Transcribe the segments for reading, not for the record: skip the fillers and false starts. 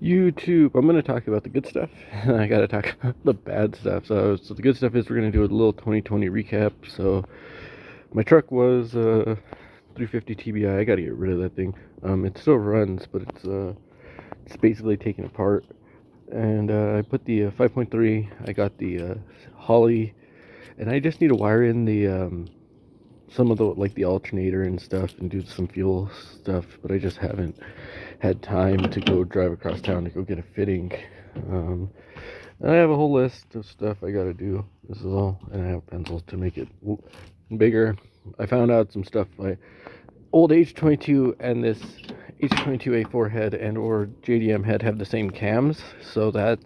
YouTube. I'm going to talk about the good stuff, and I got to talk about the bad stuff. So the good stuff is we're going to do a little 2020 recap. So my truck was 350 TBI. I got to get rid of that thing. It still runs, but it's basically taken apart. And I put the 5.3. I got the Holley, and I just need to wire in the some of the alternator and stuff and do some fuel stuff, but I just haven't had time to go drive across town to go get a fitting. I have a whole list of stuff I gotta do. This is all, and I have pencils to make it bigger. I found out some stuff. My old H22 and this H22A4 head and or JDM head have the same cams, so that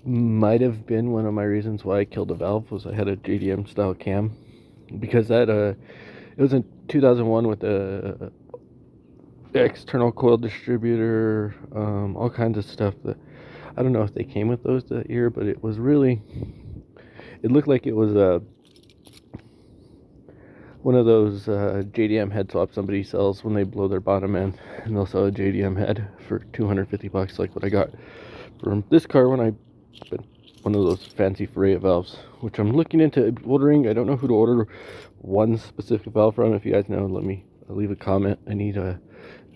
might have been one of my reasons why I killed a valve. Was I had a JDM style cam, because that it was in 2001 with the external coil distributor, all kinds of stuff that I don't know if they came with those that year, but it was really, it looked like it was one of those JDM head swaps somebody sells when they blow their bottom end, and they'll sell a JDM head for $250, like what I got from this car when I been one of those fancy Ferrea valves, which I'm looking into ordering. I don't know who to order one specific valve from. If you guys know, let me leave a comment. I need the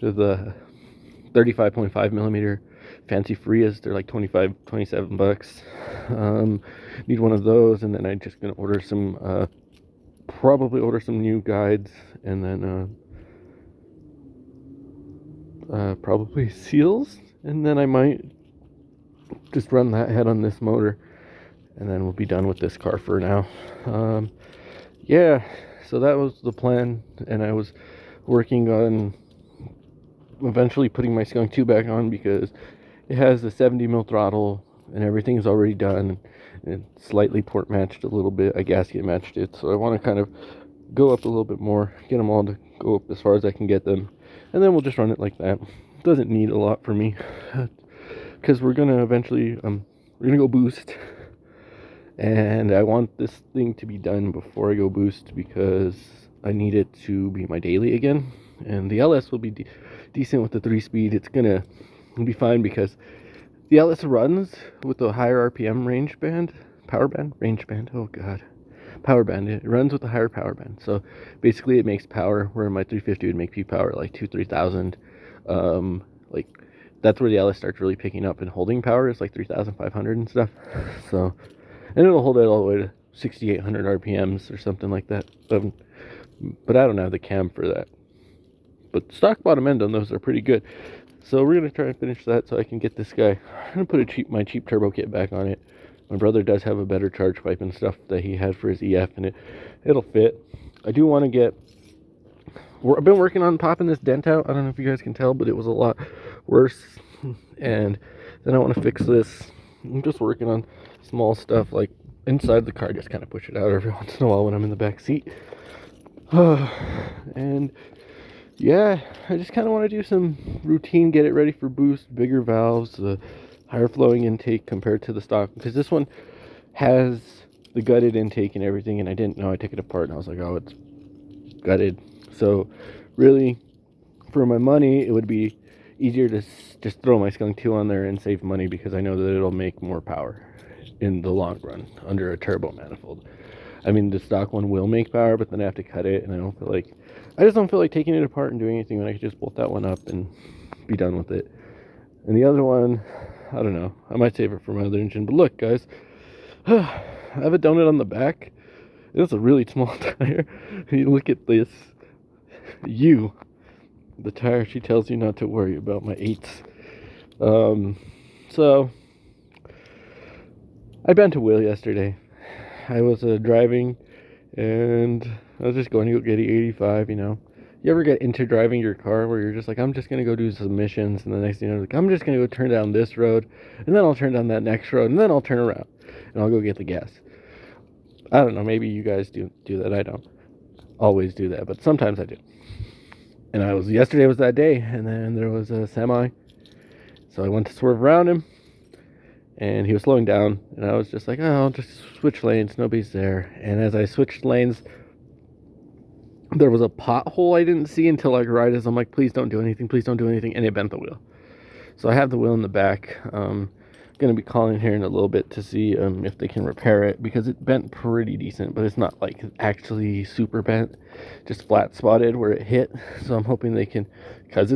35.5 millimeter fancy Ferreas. They're like 27 bucks. Need one of those, and then I'm just gonna order some probably order some new guides, and then probably seals, and then I might just run that head on this motor, and then we'll be done with this car for now. Yeah, so that was the plan, and I was working on eventually putting my Skunk 2 back on, because it has the 70 mil throttle and everything is already done, and it's slightly port matched a little bit. I gasket matched it, so I want to kind of go up a little bit more, get them all to go up as far as I can get them, and then we'll just run it like that. It doesn't need a lot for me, because we're gonna eventually we're gonna go boost, and I want this thing to be done before I go boost, because I need it to be my daily again. And the LS will be decent with the 3-speed. It's gonna be fine, because the LS runs with the higher RPM power band. Oh god, power band. It runs with the higher power band, so basically it makes power where my 350 would make P power like 2,000-3,000. Like that's where the LS starts really picking up and holding power. It's like 3,500 and stuff. So, and it'll hold it all the way to 6,800 RPMs or something like that. But I don't have the cam for that. But stock bottom end on those are pretty good. So we're gonna try and finish that so I can get this guy. I'm gonna put my cheap turbo kit back on it. My brother does have a better charge pipe and stuff that he had for his EF, and it'll fit. I do want to get. I've been working on popping this dent out. I don't know if you guys can tell, but it was a lot worse. And then I want to fix this. I'm just working on small stuff like inside the car. Just kind of push it out every once in a while when I'm in the back seat. And yeah, I just kind of want to do some routine, get it ready for boost, bigger valves, the higher flowing intake compared to the stock, because this one has the gutted intake and everything, and I didn't know. I took it apart and I was like, oh, it's gutted. So really, for my money, it would be easier to just throw my Skunk 2 on there and save money, because I know that it'll make more power in the long run under a turbo manifold. I mean, the stock one will make power, but then I have to cut it, and I just don't feel like taking it apart and doing anything when I could just bolt that one up and be done with it. And the other one, I don't know. I might save it for my other engine. But look, guys, I have a donut on the back. It's a really small tire. You look at this. The tire, she tells you not to worry about my 8s. So, I bent a wheel yesterday. I was driving, and I was just going to go get 85, You ever get into driving your car where you're just like, I'm just going to go do some missions, and the next thing like, I'm just going to go turn down this road, and then I'll turn down that next road, and then I'll turn around, and I'll go get the gas. I don't know, maybe you guys do that. I don't always do that, but sometimes I do. And yesterday was that day, and then there was a semi, so I went to swerve around him, and he was slowing down, and I was just like, oh, I'll just switch lanes, nobody's there. And as I switched lanes, there was a pothole I didn't see until like right as I'm like, please don't do anything, and it bent the wheel. So I have the wheel in the back. Going to be calling here in a little bit to see if they can repair it, because it bent pretty decent, but it's not like actually super bent, just flat spotted where it hit. So I'm hoping they can, because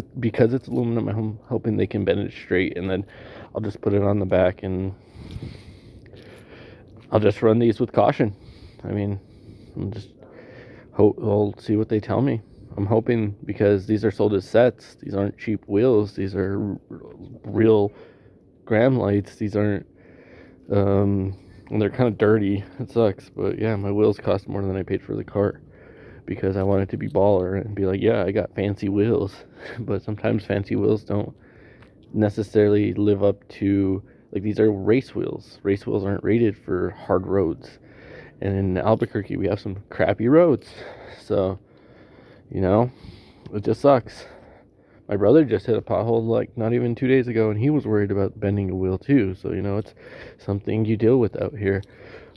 it's aluminum, I'm hoping they can bend it straight, and then I'll just put it on the back and I'll just run these with caution. I mean, I'll see what they tell me. I'm hoping, because these are sold as sets, these aren't cheap wheels, these are real Graham lights. These aren't, and they're kind of dirty. It sucks, but yeah, my wheels cost more than I paid for the cart, because I wanted to be baller and be like, yeah, I got fancy wheels. But sometimes fancy wheels don't necessarily live up to, like, these are race wheels. Race wheels aren't rated for hard roads, and in Albuquerque we have some crappy roads, so it just sucks. My brother just hit a pothole like not even 2 days ago, and he was worried about bending a wheel too. So it's something you deal with out here.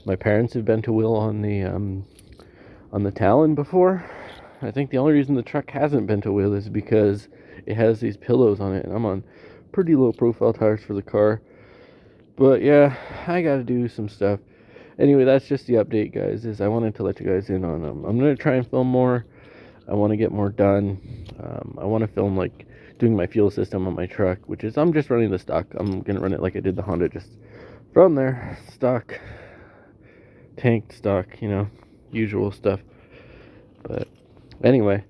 My parents have bent a wheel on the Talon before. I think the only reason the truck hasn't bent a wheel is because it has these pillows on it, and I'm on pretty low profile tires for the car. But yeah, I got to do some stuff. Anyway, that's just the update, guys. Is I wanted to let you guys in on I'm gonna try and film more. I want to get more done. I want to film like doing my fuel system on my truck, which is, I'm just running the stock. I'm going to run it like I did the Honda, just from there, stock, tanked stock, usual stuff. But anyway,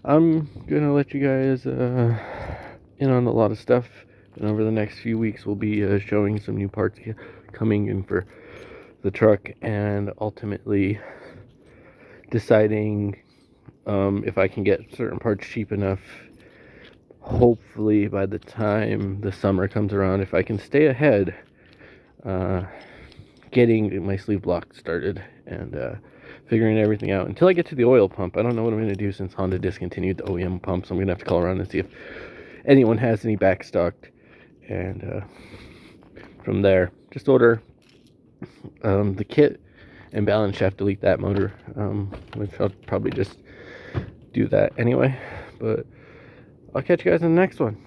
I'm going to let you guys in on a lot of stuff. And over the next few weeks, we'll be showing some new parts coming in for the truck, and ultimately deciding if I can get certain parts cheap enough. Hopefully by the time the summer comes around, if I can stay ahead, getting my sleeve block started and figuring everything out until I get to the oil pump. I don't know what I'm going to do, since Honda discontinued the OEM pump, so I'm going to have to call around and see if anyone has any back stocked, and from there just order the kit and balance shaft, delete that motor, which I'll probably just do that anyway. But I'll catch you guys in the next one.